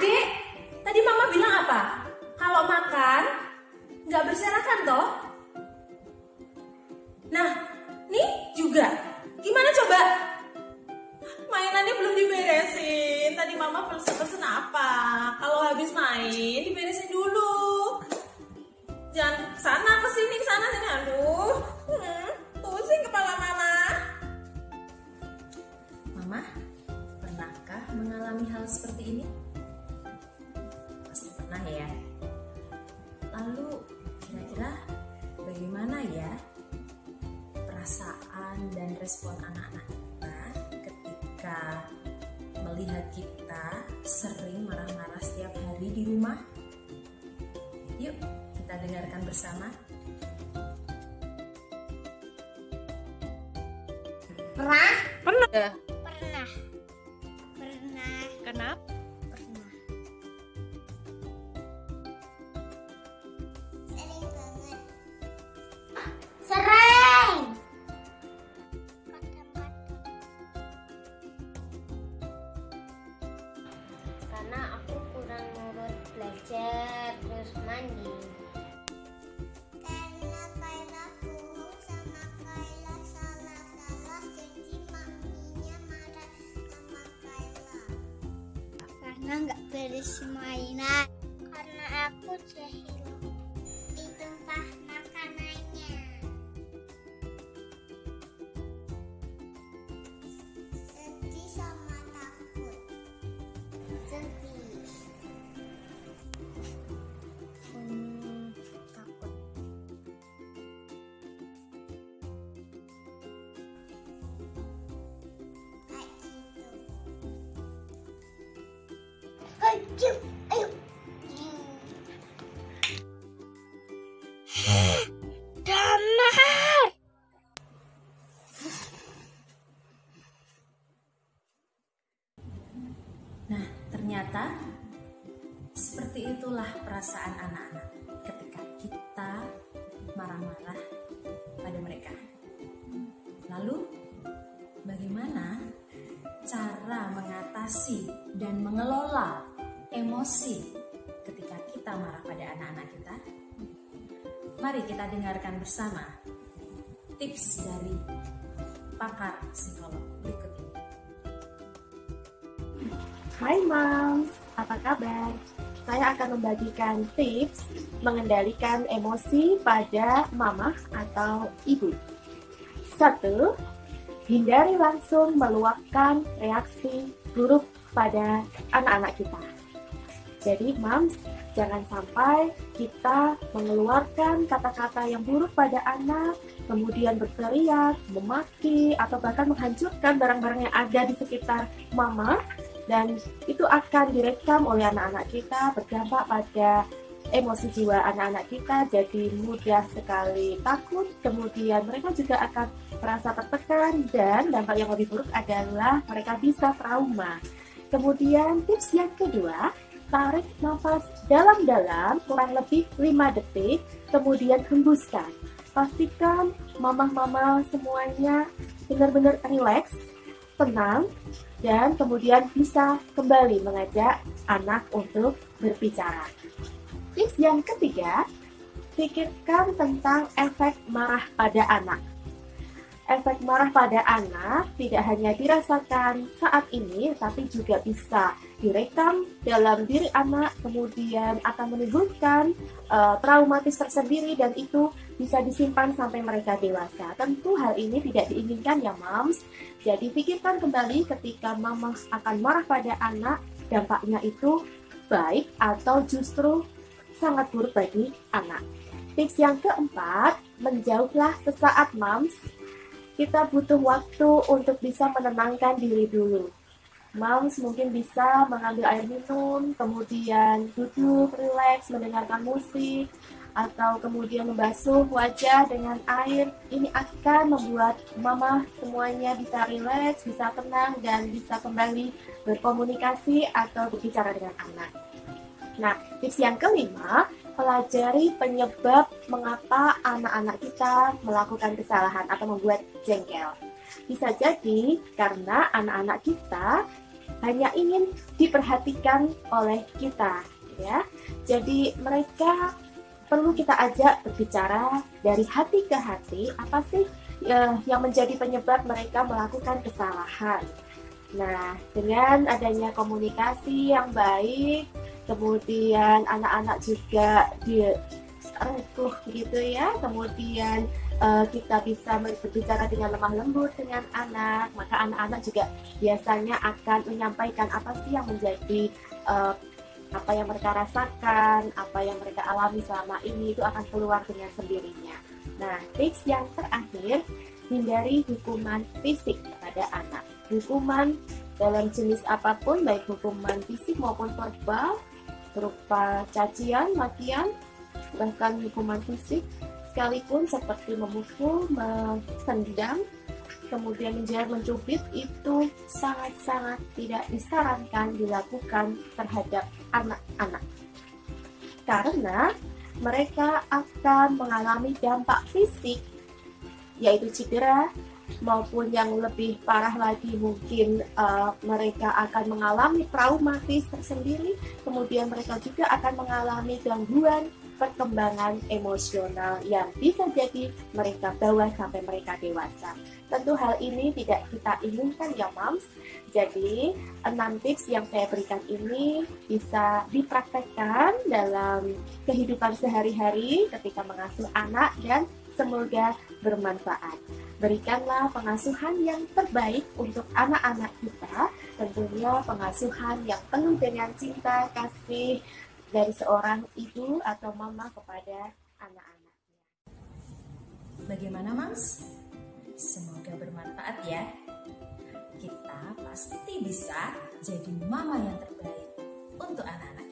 Adik, tadi Mama bilang apa? Kalau makan nggak berserakan toh? Nah, nih juga. Gimana coba? Mainannya belum diberesin. Tadi Mama pesen apa? Kalau habis main diberesin dulu. Jangan sana kesini kesana sini. Aduh, pusing kepala Mama. Mama, pernahkah mengalami hal seperti ini? Pasti pernah ya. Lalu kira-kira bagaimana ya perasaan dan respon anak-anak kita ketika melihat kita sering marah-marah setiap hari di rumah? Yuk kita dengarkan bersama. Pernah? Pernah. Pernah. Pernah. Kenapa? Pernah. Sering banget. Sering. Karena aku kurang nurut belajar terus mandi. Karena Kayla bohong sama Kayla salah jadi maminya marah sama Kayla. Karena nggak beres mainan. Karena aku jahil ditumpah makanannya. Sedih sama takut. Sedih. Takut. Kayak gitu. Ayo, ayo. Damar. Nah, ternyata seperti itulah perasaan anak-anak ketika kita marah-marah pada mereka. Lalu, bagaimana cara mengatasi dan mengelola emosi ketika kita marah pada anak-anak kita? Mari kita dengarkan bersama tips dari pakar psikolog berikut ini. Hai Moms, apa kabar? Saya akan membagikan tips mengendalikan emosi pada mama atau ibu. 1. Hindari langsung meluapkan reaksi buruk pada anak-anak kita. Jadi Moms, jangan sampai kita mengeluarkan kata-kata yang buruk pada anak, kemudian berteriak, memaki, atau bahkan menghancurkan barang-barang yang ada di sekitar mama. Dan itu akan direkam oleh anak-anak kita, berdampak pada emosi jiwa anak-anak kita, jadi mudah sekali takut, kemudian mereka juga akan merasa tertekan, dan dampak yang lebih buruk adalah mereka bisa trauma. Kemudian tips yang kedua, tarik nafas dalam-dalam kurang lebih 5 detik, kemudian hembuskan. Pastikan mama-mama semuanya benar-benar rileks, tenang, dan kemudian bisa kembali mengajak anak untuk berbicara. Tips yang ketiga, pikirkan tentang efek marah pada anak. Efek marah pada anak tidak hanya dirasakan saat ini, tapi juga bisa direkam dalam diri anak, kemudian akan menimbulkan traumatis tersendiri, dan itu bisa disimpan sampai mereka dewasa. Tentu hal ini tidak diinginkan ya Moms. Jadi pikirkan kembali ketika mama akan marah pada anak, dampaknya itu baik atau justru sangat buruk bagi anak. Tips yang keempat, menjauhlah sesaat Moms. Kita butuh waktu untuk bisa menenangkan diri dulu. Moms mungkin bisa mengambil air minum, kemudian duduk, rileks, mendengarkan musik, atau kemudian membasuh wajah dengan air. Ini akan membuat mama semuanya bisa rileks, bisa tenang, dan bisa kembali berkomunikasi atau berbicara dengan anak. Nah, tips yang kelima, pelajari penyebab mengapa anak-anak kita melakukan kesalahan atau membuat jengkel. Bisa jadi karena anak-anak kita hanya ingin diperhatikan oleh kita, ya. Jadi mereka perlu kita ajak berbicara dari hati ke hati, apa sih yang menjadi penyebab mereka melakukan kesalahan. Nah, dengan adanya komunikasi yang baik, kemudian anak-anak juga direkuh gitu ya, kemudian kita bisa berbicara dengan lemah lembut dengan anak, maka anak-anak juga biasanya akan menyampaikan apa sih yang menjadi apa yang mereka rasakan, apa yang mereka alami selama ini, itu akan keluar dengan sendirinya. Nah, tips yang terakhir, hindari hukuman fisik kepada anak. Hukuman dalam jenis apapun, baik hukuman fisik maupun verbal, berupa cacian, makian, bahkan hukuman fisik, sekalipun seperti memukul, mentendang, kemudian menjerat, mencubit, itu sangat-sangat tidak disarankan dilakukan terhadap anak-anak. Karena mereka akan mengalami dampak fisik, yaitu cedera, maupun yang lebih parah lagi mungkin mereka akan mengalami traumatis tersendiri, kemudian mereka juga akan mengalami gangguan perkembangan emosional yang bisa jadi mereka bawa sampai mereka dewasa. Tentu hal ini tidak kita inginkan ya Moms. Jadi 6 tips yang saya berikan ini bisa dipraktekkan dalam kehidupan sehari-hari ketika mengasuh anak dan semoga bermanfaat. Berikanlah pengasuhan yang terbaik untuk anak-anak kita, tentunya pengasuhan yang penuh dengan cinta, kasih dari seorang ibu atau mama kepada anak-anaknya. Bagaimana, Mams? Semoga bermanfaat ya. Kita pasti bisa jadi mama yang terbaik untuk anak-anak.